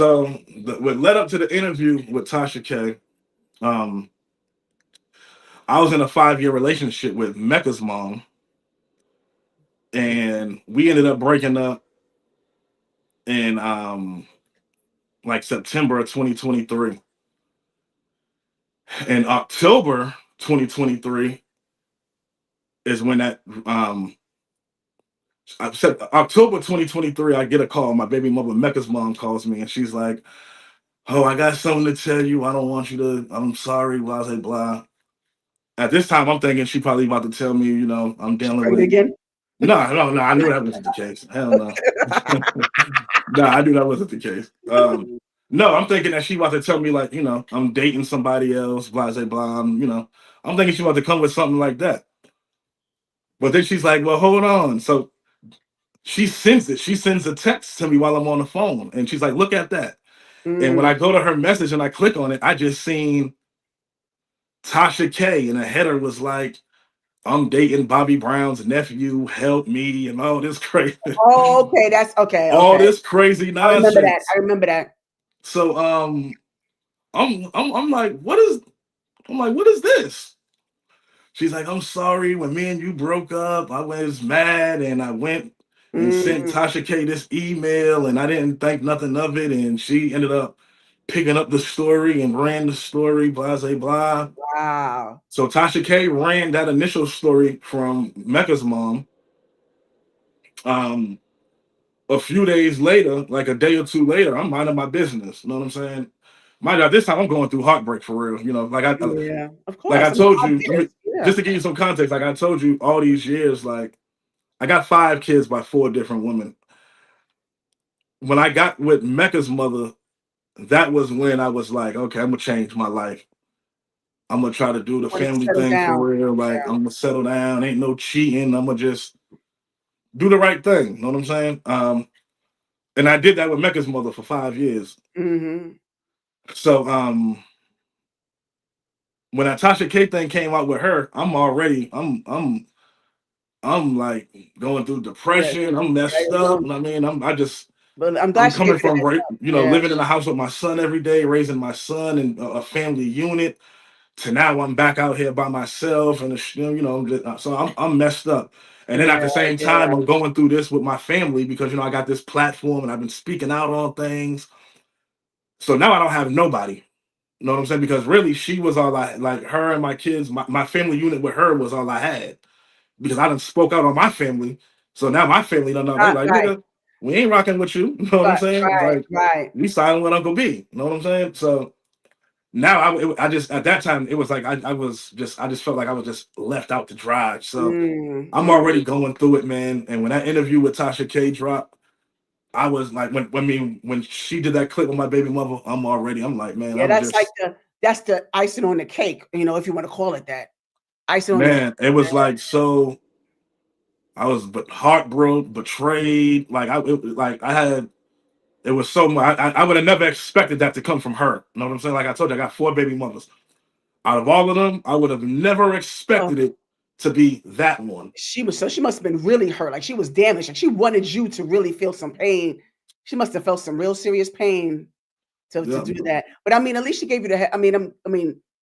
So what led up to the interview with Tasha K, um, I was in a 5-year relationship with Mecca's mom, and we ended up breaking up in like September of 2023. In October 2023 is when that I said October 2023, I get a call. My baby mother, Mecca's mom, calls me and she's like, "Oh, I got something to tell you. I don't want you to, I'm sorry, blah, blah, blah." At this time, I'm thinking she probably about to tell me, I'm She dealing pregnant with. again? No, no, no. I knew that wasn't the case. Hell no. No, I knew that wasn't the case. No, I'm thinking that she about to tell me, like, I'm dating somebody else, blah, blah, blah. I'm thinking she about to come with something like that. But then she's like, well, hold on. So she sends it. She sends a text to me while I'm on the phone. And she's like, look at that. And when Mm. I go to her message and I click on it, I just seen Tasha K, and the header was like, I'm dating Bobby Brown's nephew, help me, and all this crazy, Oh, okay. That's okay. all Okay. this crazy I remember that. nonsense. I remember that. So I'm like, what is this? She's like, I'm sorry. When me and you broke up, I was mad and I went and sent Mm. Tasha K this email and I didn't think nothing of it. And she ended up picking up the story and ran the story, blah, blah, blah. Wow. So Tasha K ran that initial story from Mecca's mom. Um, a few days later, like a day or two later, I'm minding my business. You know what I'm saying? Mind you, this time I'm going through heartbreak for real. Yeah. Of Like I course. I mean, told you, obvious. Yeah. just to give you some context, like I told you all these years, like I got 5 kids by 4 different women. When I got with Mecca's mother, that was when I was like, okay, I'm gonna change my life. I'm gonna try to do the Wanted to family settle thing down. for real. Like Yeah. I'm gonna settle down. Ain't no cheating. I'm gonna just do the right thing. You know what I'm saying? And I did that with Mecca's mother for 5 years. Mm-hmm. So when that Tasha K thing came out with her, I'm like going through Yeah. depression. I'm Yeah. messed You're up. going. And I mean, But I'm I'm glad she gave coming you the from heads right, up. Yeah. living in the house with my son every day, raising my son in a family unit. To now I'm back out here by myself, and so I'm messed up. And then at Yeah. the same time, Yeah. I'm going through this with my family because I got this platform and I've been speaking out on things. So now I don't have nobody. You know what I'm saying? Because really, she was all I like. Her and my kids, my family unit with her was all I had because I done spoke out on my family. So now my family don't know. They like, Right. nigga, we ain't rocking with you. You know what I'm Right. saying? Right. Like, Right. we silent with Uncle B. You know what I'm saying? So now I just at that time it was like I just felt like I was just left out to dry. So I'm Mm-hmm. already going through it, man. And when that interview with Tasha K dropped, I was like, when she did that clip with my baby mother, I'm like, man, Yeah. I'm That's like just that's the icing on the cake. If you want to call it that. Icing on the cake. man. It was like so. I was but heartbroken, betrayed. Like I had. It was so much. I would have never expected that to come from her. You know what I'm saying? Like I told you, I got 4 baby mothers. Out of all of them, I would have never Oh, expected it to be that one. she must have been really hurt. Like she was damaged. Like she wanted you to really feel some pain. She must have felt some real serious pain to Yeah, do bro. that. But I mean, at least she gave you the. I mean,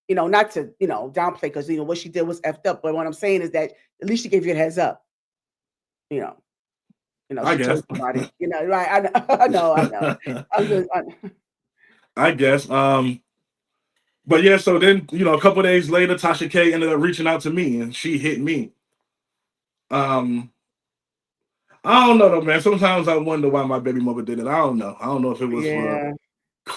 not to downplay because what she did was effed up. But what I'm saying is that at least she gave you a heads up. You know, I she told guess. somebody. Right? I know. I know. I know. I'm just. I guess. But yeah, so then, a couple days later, Tasha K ended up reaching out to me and she hit me. Um, I don't know though, man. Sometimes I wonder why my baby mother did it. I don't know if it was for Yeah.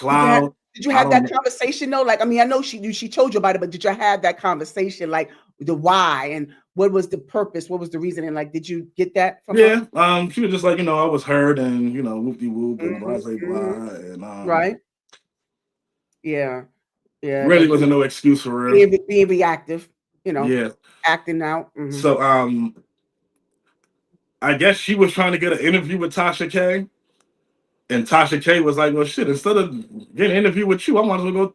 Did you have clout. did you I have don't that know. conversation though? Like, I mean, I know she told you about it, but did you have that conversation? Like the why and what was the purpose? What was the reason? And like, did you get that from her? Yeah. She was just like, I was hurt and whoop de whoop and Mhm, blah blah mhm. blah. And Right? Yeah. Yeah. really Like you wasn't no excuse for real. being reactive, you know, Yeah. acting out. Mhm. So I guess she was trying to get an interview with Tasha K. And Tasha K was like, well, shit, instead of getting an interview with you, I might as well go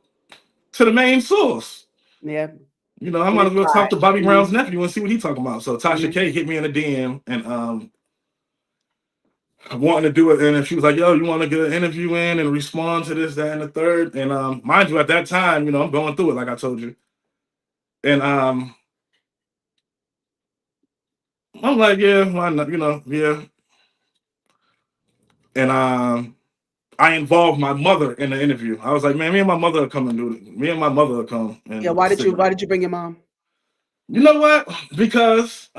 to the main source. Yeah. I Let might it as well talk slide. to Bobby Mhm, Brown's nephew and see what he's talking about. So Tasha mhm. K hit me in a DM and wanting to do it, and she was like, "Yo, you want to get an interview in and respond to this, that, and the third?" And mind you, at that time, I'm going through it, like I told you, and I'm like, "Yeah, why not?" Yeah, and I involved my mother in the interview. I was like, "Man, me and my mother will come and do it. Me and my mother will come Yeah, and sit why down." did you bring your mom? You know what? Because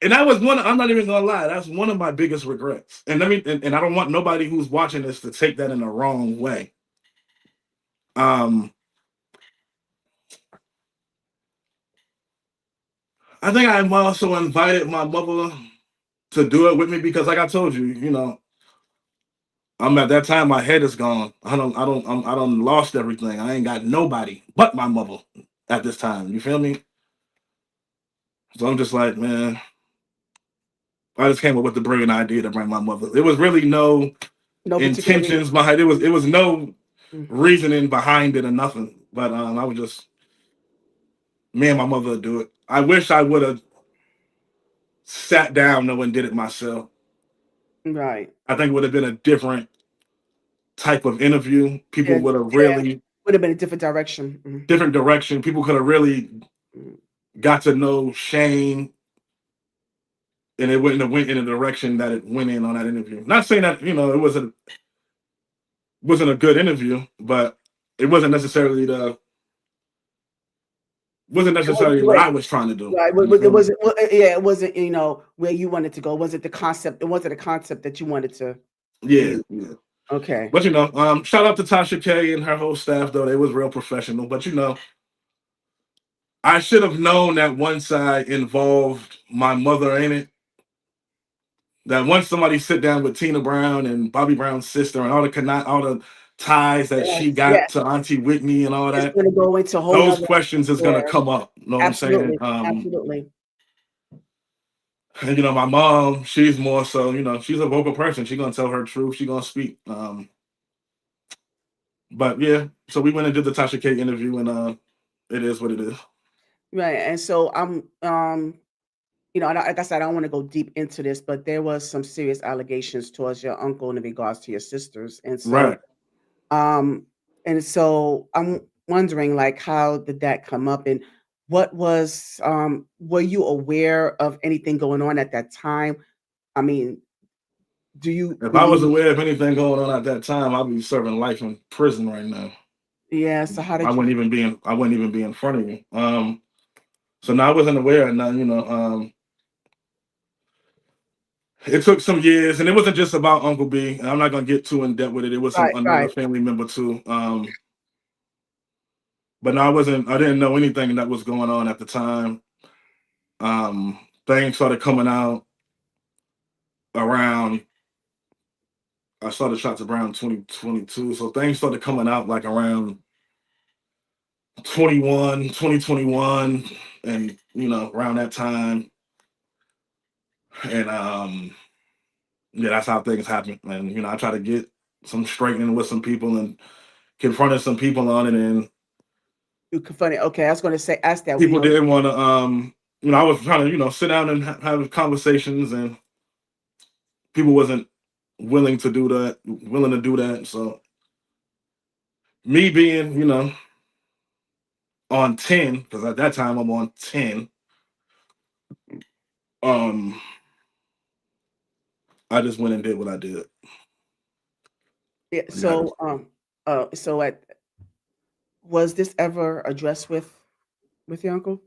and that was one. I'm not even gonna lie. That's one of my biggest regrets. And and I don't want nobody who's watching this to take that in the wrong way. Um, I think I also invited my mother to do it with me because, like I told you, I'm at that time. My head is gone. I don't lost everything. I ain't got nobody but my mother at this time. You feel me? So I'm just like, man, I just came up with the brilliant idea to bring my mother. There was really no No particular reason. intentions behind it. Was no Mm. reasoning behind it or nothing. But I was just me and my mother would do it. I wish I would have sat down though and did it myself. Right. I think it would have been a different type of interview. People Yeah, would have yeah. really Would have been a different direction. different direction. People could have really Mm. got to know Shayne, and it wouldn't have went in the direction that it went in on that interview. Not saying that it wasn't a good interview, but it wasn't It wasn't necessarily the what way. I was trying to do. Right. You It feel me? wasn't. Yeah, it wasn't. Where you wanted to go. It wasn't the concept. It wasn't a concept that you wanted to Yeah, use. yeah. Okay. But shout out to Tasha K and her whole staff though. They was real professional. But I should have known that once I involved my mother in it, that once somebody sit down with Tina Brown and Bobby Brown's sister and all the ties that she Yes. got Yes. to Auntie Whitney and all It's that, going to go into a whole those nother. questions is Yeah. gonna come up. You know what I'm saying? Absolutely. Absolutely. And my mom, she's more so, she's a vocal person. She's gonna tell her truth. She's gonna speak. But yeah, so we went and did the Tasha K interview, and it is what it is. Right. And so like I said, I don't want to go deep into this, but there was some serious allegations towards your uncle in regards to your sisters. Right. Um, and so I'm wondering, like, how did that come up, and were you aware of anything going on at that time? I mean, do you If I was believe? aware of anything going on at that time, I'd be serving life in prison right now. Yeah. So how I did you? wouldn't even be in. I wouldn't even be in front of you. So now I wasn't aware of none. It took some years, and it wasn't just about Uncle B. And I'm not gonna get too in depth with it. It was some Right. another Right. family member too. But no, I wasn't. I didn't know anything that was going on at the time. Things started coming out around. I started Shots around 2022, so things started coming out like around 2021, and around that time, and yeah, that's how things happen. And I try to get some straightening with some people and confronted some people on it, and You confronted. Okay, I was going to say, ask that. people didn't want to. I was trying to sit down and have conversations, and people wasn't willing to do that. So me being on 10, because at that time I'm on 10. Um, I just went and did what I did. Yeah. And that is, So was this ever addressed with your uncle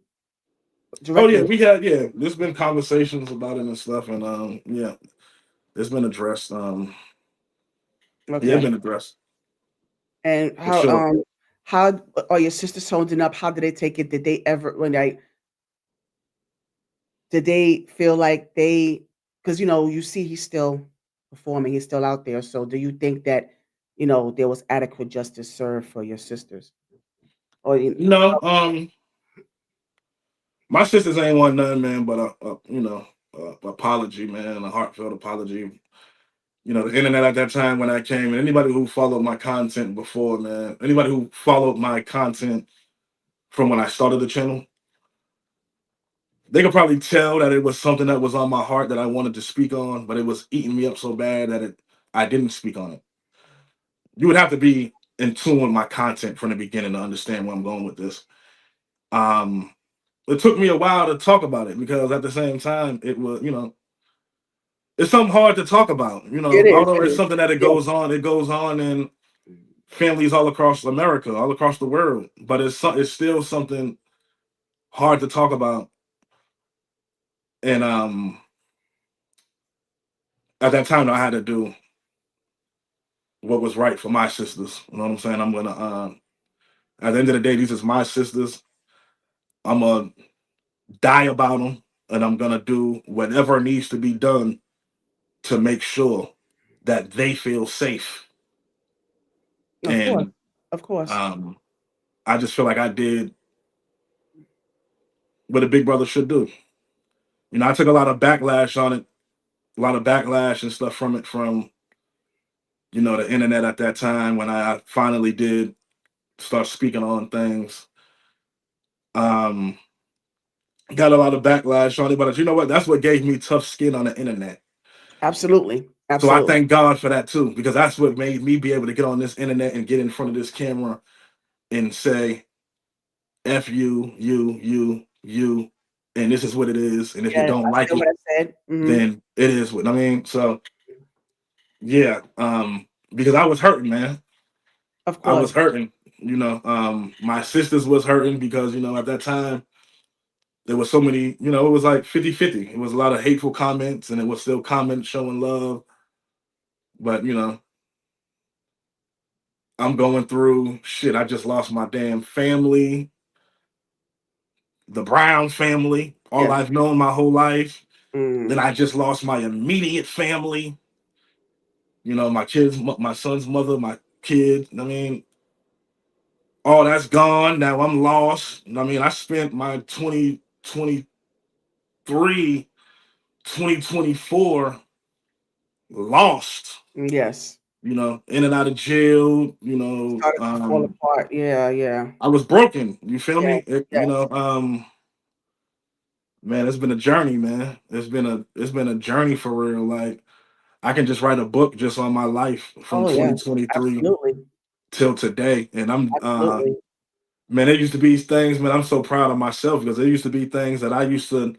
oh yeah, directly? there's been conversations about it and stuff, and yeah, it's been addressed. Yeah, it's Okay. been addressed And for sure. how are your sisters holding up? How did they take it? Did they ever did they feel like they, because you see he's still performing, he's still out there. So do you think that there was adequate justice served for your sisters? Or No, my sisters ain't want nothing, man, but apology, man, a heartfelt apology. The internet at that time when I came, and anybody who followed my content before, man, anybody who followed my content from when I started the channel, they could probably tell that it was something that was on my heart that I wanted to speak on, but it was eating me up so bad that I didn't speak on it. You would have to be in tune with my content from the beginning to understand where I'm going with this. Um, it took me a while to talk about it because at the same time, it was, it's something hard to talk about. It is, Although it it's is. something that Yeah. it goes on in families all across America, all across the world. But it's still something hard to talk about. And at that time, I had to do what was right for my sisters. You know what I'm saying? I'm gonna at the end of the day, these is my sisters. I'm gonna die about them, and I'm gonna do whatever needs to be done to make sure that they feel safe. Of course. And Of course. um, I just feel like I did what a big brother should do. I took a lot of backlash on it, a lot of backlash and stuff from it, from the internet at that time when I finally did start speaking on things. Um, got a lot of backlash on it, but you know what? That's what gave me tough skin on the internet. Absolutely. So I Absolutely. thank God for that too, because that's what made me be able to get on this internet and get in front of this camera and say, F you, and this is what it is. And if you Yes, don't I like said what it, I said. Mhm. then it is what I mean. So yeah, because I was hurting, man. Of I was course. hurting. My sisters was hurting because, at that time there was so many, it was like 50-50. It was a lot of hateful comments and it was still comments showing love. But, I'm going through shit. I just lost my damn family, the Brown family, all Yeah. I've known my whole life. Then Mm. I just lost my immediate family, my kids, my son's mother, my kid. I mean, all that's gone. Now I'm lost. I mean, I spent my 2023, 2024 lost, Yes. in and out of jail, Started to fall apart. Yeah, yeah. I was broken. You feel Yeah. me? Yes. Man, it's been a journey, man. It's been a journey for real. Like I can just write a book just on my life from Oh, yeah. 2023 Absolutely. till today. And I'm Absolutely. man, there used to be things, man, I'm so proud of myself because there used to be things that I used to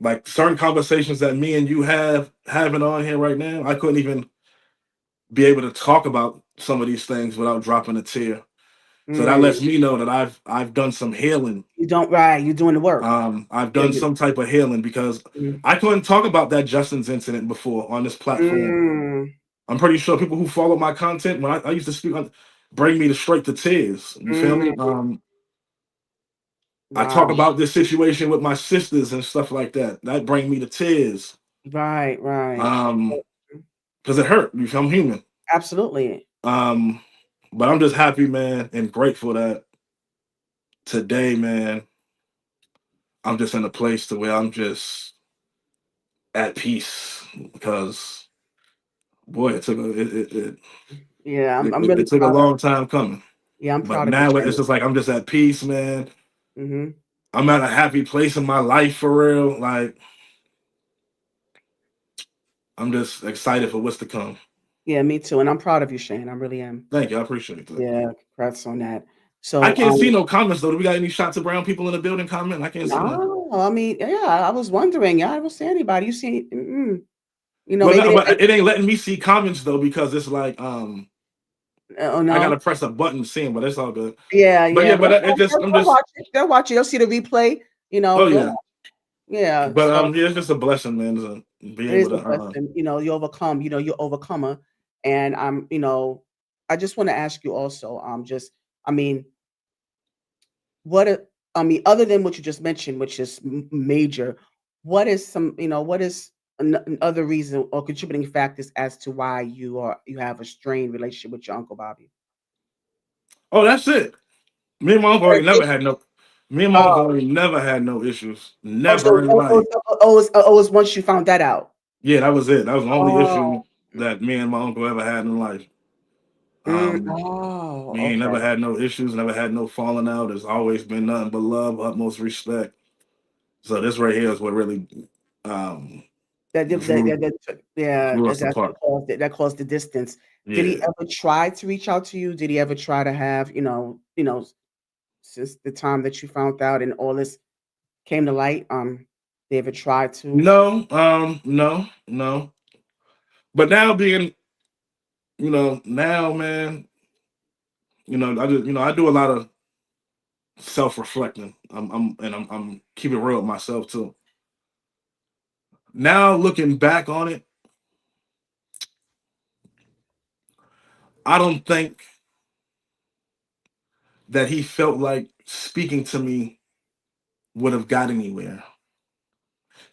like certain conversations that me and you having on here right now. I couldn't even be able to talk about some of these things without dropping a tear. So that Mm. lets me know that I've done some healing. You don't right, you're doing the work. I've Yeah, done you some type of healing because mm. I couldn't talk about that Justin's incident before on this platform. Mm. I'm pretty sure people who follow my content when I used to speak on bring me to straight to tears. You feel me? Mm. I talk Wow. about this situation with my sisters and stuff like that. That bring me to tears. Right, right. Um, because it hurt. You feel I'm human. Absolutely. Um, but I'm just happy, man, and grateful that today, man, I'm just in a place to where I'm just at peace because boy, it took a Yeah, it, I'm it, really it took a proud of long time coming. yeah, I'm But proud of you, now it's Shayne. just like I'm just at peace, man. Mhm. I'm at a happy place in my life for real. Like I'm just excited for what's to come. Yeah, me too, and I'm proud of you, Shayne, I really am. Thank you. I appreciate that. Yeah, congrats on that. I So, can't see no comments though. Do we got any shots of brown people in the building comment? I can't see none. no, I mean, yeah, I was wondering, yeah, I don't see anybody. You see Well, maybe no, they but it ain't letting me see comments though because it's like oh, I gotta no? press a button to see them, but it's all good. Yeah, But yeah, yeah, but but that's it fine. just I'm They'll just watch it. They'll watch it. They'll see the replay, oh they'll yeah. watch yeah, But so yeah, it's just a blessing, man, to be it is able a to blessing, you overcome, you're overcomer, and I just wanna ask you also, just I mean, what a I mean, other than what you just mentioned, which is major, what is what is other reason or contributing factors as to why you have a strained relationship with your Uncle Bobby? oh, that's it. Me and my uncle ain't That's never it? had no. Me and my Oh, uncle ain't never had no issues. oh, so Never in life. it was once you found that out. Yeah, that was it. That was the only issue Oh. that me and my uncle ever had in life. Um, Oh, we ain't okay. never had no issues, never had no falling out. There's always been nothing but love, utmost respect. So this right here is what really um, That div drew yeah, drew us that's what apart. caused it that caused the distance. Did he Yeah. ever try to reach out to you? Did he ever try to have, since the time that you found out and all this came to light, they ever tried to No, no, no. But now being, now, man, I do a lot of self-reflecting. I'm keeping real with myself too. Now looking back on it, I don't think that he felt like speaking to me would have got anywhere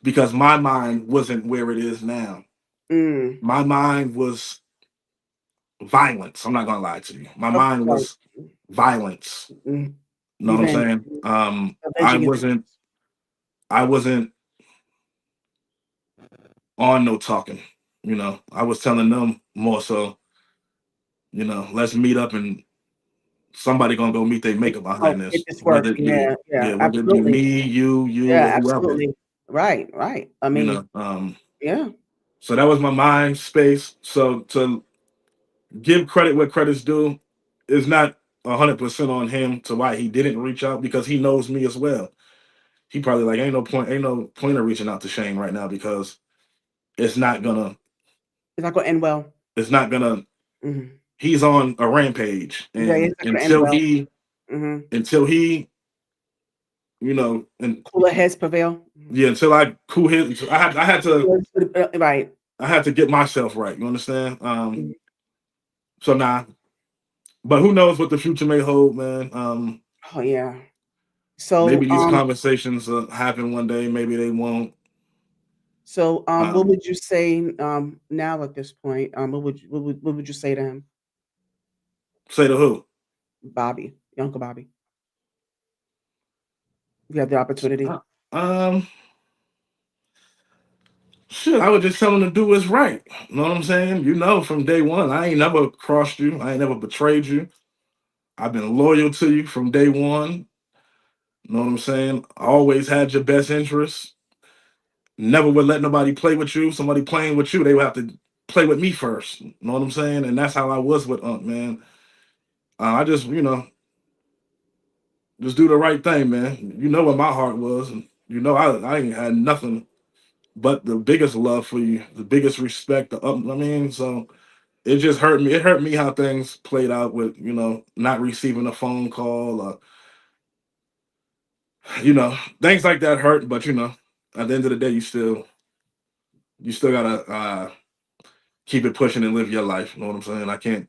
because my mind wasn't where it is now. Mm, My mind was violence. I'm not gonna lie to you. My mind right. was violence. Mm, You know what I'm revenge, saying? I avenging his wasn't I wasn't on no talking. I was telling them more so, let's meet up and somebody gonna go meet their maker behind get this. this work. Whether it Yeah, be yeah, whether it be absolutely. me, you, Yeah, or whoever. absolutely. Right, right. I You mean, know, um, yeah, so that was my mind space. So to give credit where credit's due is not 100% on him to why he didn't reach out because he knows me as well. He probably like ain't no point of reaching out to Shane right now because it's not gonna it's not gonna end well. it's not gonna Mhm. he's on a rampage Yeah, and it's not gonna end well. Mhm. until he and Cooler heads prevail. Mhm. yeah until I cool his until Right. I had to get myself right, you understand. Mhm. So nah, but who knows what the future may hold, man. Oh, yeah. So, Maybe these conversations happen one day, maybe they won't. what um would you say, now at this point? What would you say to him? say to who? Bobby, your Uncle Bobby, if you have the opportunity. uh, um Shit, I would just tell him to do what's right. You know what I'm saying? From day one, I ain't never crossed you. I ain't never betrayed you. I've been loyal to you from day one. You know what I'm saying? I always had your best interests. Never would let nobody play with you. Somebody playing with you, they would have to play with me first. You know what I'm saying? And that's how I was with Unc, man. I just, just do the right thing, man. You know what my heart was. And I ain't had nothing but the biggest love for you, the biggest respect. So it just hurt me. It hurt me how things played out with, not receiving a phone call or, things like that hurt. But, at the end of the day, you still gotta keep it pushing and live your life. You know what I'm saying?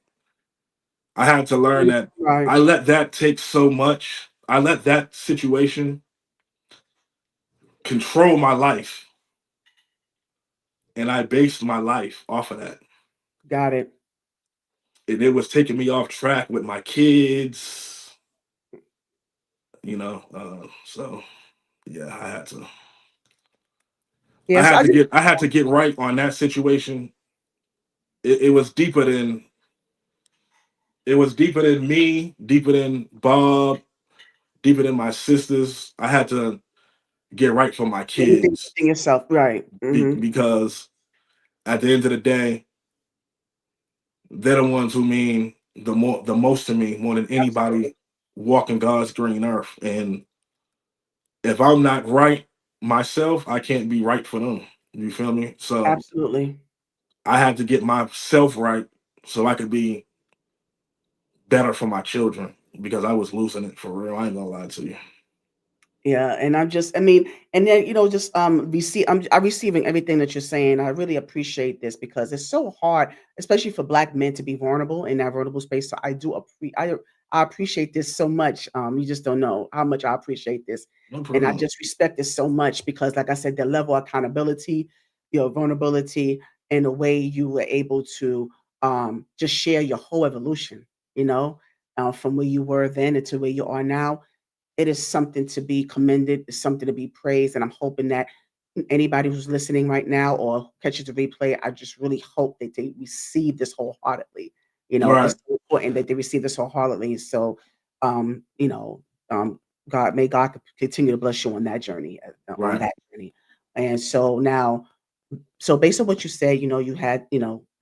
I had to learn that Right. I let that take so much. I let that situation control my life and I based my life off of that. Got it. And it was taking me off track with my kids, so yeah, Yeah, so I just I had to get right on that situation. It was deeper than me, deeper than Bob, deeper than my sisters. I had to get right for my everything kids within yourself. Right. Mhm. because at the end of the day, they're the ones who mean the most to me more than Absolutely. anybody walking God's green earth. And if I'm not right myself, I can't be right for them. You feel me? So Absolutely. I had to get myself right so I could be better for my children because I was losing it for real. I ain't gonna lie to you. Yeah, and I mean, and then just I'm receiving everything that you're saying. I really appreciate this because it's so hard, especially for Black men, to be vulnerable in that vulnerable space. So I appreciate this so much. You just don't know how much I appreciate this, No and I problem. just respect this so much because, like I said, the level of accountability, your vulnerability, and the way you were able to just share your whole evolution. You know, from where you were then to where you are now, it is something to be commended, it's something to be praised, and I'm hoping that anybody who's listening right now or catches the replay, I just really hope that they receive this wholeheartedly. It's Right. so important that they receive this wholeheartedly. So, um, you know, um, God continue to bless you on that journey, on Right. that journey. And so now, so based on what you said, you had,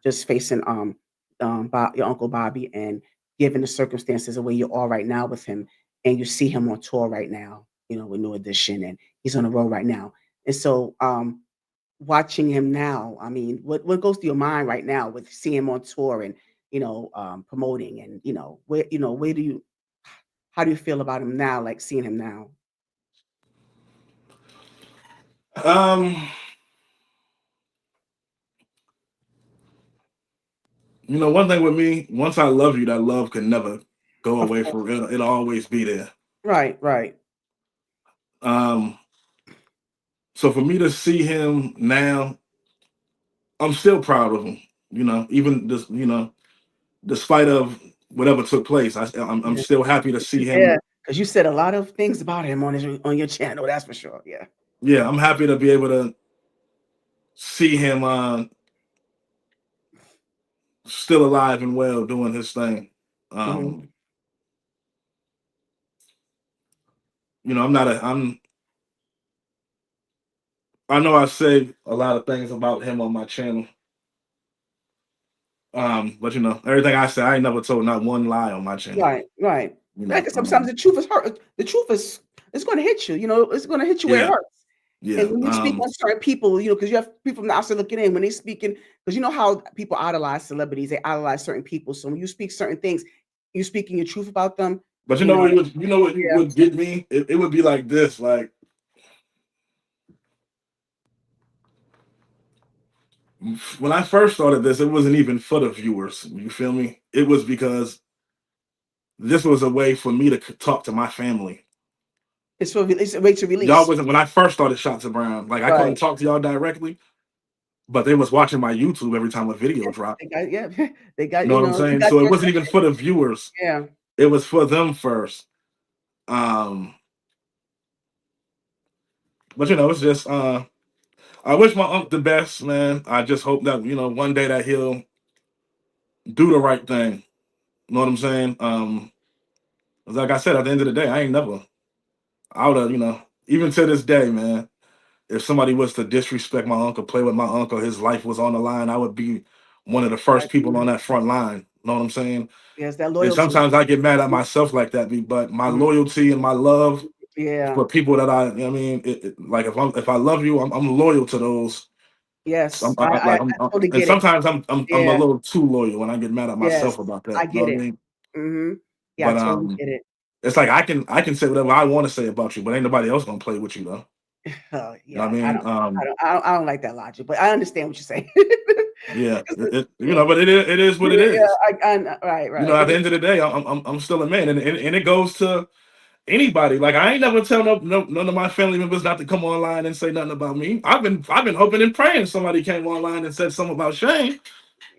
just facing your uncle Bobby, and given the circumstances of where you are right now with him, and you see him on tour right now, with New Edition, and he's on the road right now. And so watching him now, I mean, what goes through your mind right now with seeing him on tour and promoting, and where do you how do you feel about him now, like seeing him now? Um, one thing with me, once I love you, that love can never go Of away for course. real. It'll always be there. Right, right. Um, so for me to see him now, I'm still proud of him. Even this, despite of whatever took place, I'm Yeah. still happy to see Yeah, him. 'cause you said a lot of things about him on your channel, that's for sure, yeah. Yeah, I'm happy to be able to see him still alive and well doing his thing. Um, Mhm. I'm not a I'm I know I say a lot of things about him on my channel. But everything I say, I ain't never told not one lie on my channel. Right, right. You Yeah, know, 'cause sometimes the truth is hurt. The truth is it's gonna hit you, it's gonna hit you where it yeah, hurts. yeah. And when you speak on certain people, because you have people from the outside looking in, when they speaking, because you know how people idolize celebrities, they idolize certain people. So when you speak certain things, you speaking your truth about them, But you know you know what you yeah. would get me? It would be like this, like when I first started this, it wasn't even for the viewers. You feel me? It was because this was a way for me to talk to my family. It's a way to Y'all release. wasn't when I first started Shots of Brown. Like I couldn't Right. talk to y'all directly, but they was watching my YouTube every time a video dropped. They got yeah, they got, You know what I'm they saying? got So it your wasn't even attention. for the viewers. Yeah. It was for them first. Um, but it's just I wish my uncle the best, man. I just hope that one day that he'll do the right thing. You know what I'm saying? 'Cause like I said, at the end of the day, I ain't never. I would have, even to this day, man. If somebody was to disrespect my uncle, play with my uncle, his life was on the line, I would be one of the first Right. people on that front line. You know what I'm saying? Yes, that And loyalty. sometimes I get mad at myself like that, but my Mhm. loyalty and my love Yeah. for people that I mean, like if I love you, I'm loyal to those. Yes. I I'm totally and get it. sometimes I'm a Yeah. little too loyal when I get mad at Yes. myself about I that. You know get what I it. mean? Mhm. Yeah, I But totally get it. it's like I can say whatever I want to say about you, but ain't nobody else gonna play with you though. You know what Yeah, I mean? I don't like that logic, but I understand what you're saying. Yeah, 'Cause the yeah. but it is what it Yeah, is. I kn right, At right. the end of the day, I'm still a man, and it goes to anybody. Like I ain't never tell none of my family members not to come online and say nothing about me. I've been hoping and praying somebody came online and said something about Shayne.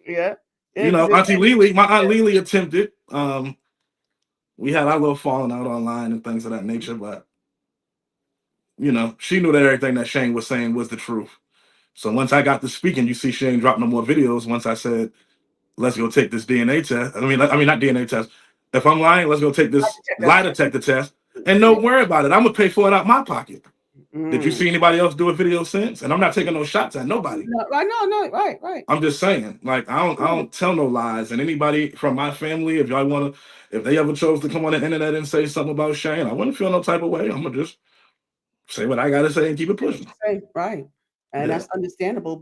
Yeah. Yeah, 'cause Auntie Lily, my aunt Lily attempted. We had our little falling out online and things of that nature, but she knew that everything that Shayne was saying was the truth. So once I got to speaking, you see Shayne drop no more videos. Once I said, "Let's go take this DNA test." I mean not DNA test. If I'm lying, let's go take I this can check lie that's detector test, and yeah. don't worry about it. I'm gonna pay for it out my pocket. Did you Mm. see anybody else do a video since? And I'm not taking no shots at nobody. No, right, no, no, right, right. I'm just saying, like I Yeah. don't tell no lies. And anybody from my family, if y'all wanna, if they ever chose to come on the internet and say something about Shayne, I wouldn't feel no type of way. I'm gonna just say what I gotta say and keep it Say what pushing. you say, right. And Yeah. that's understandable.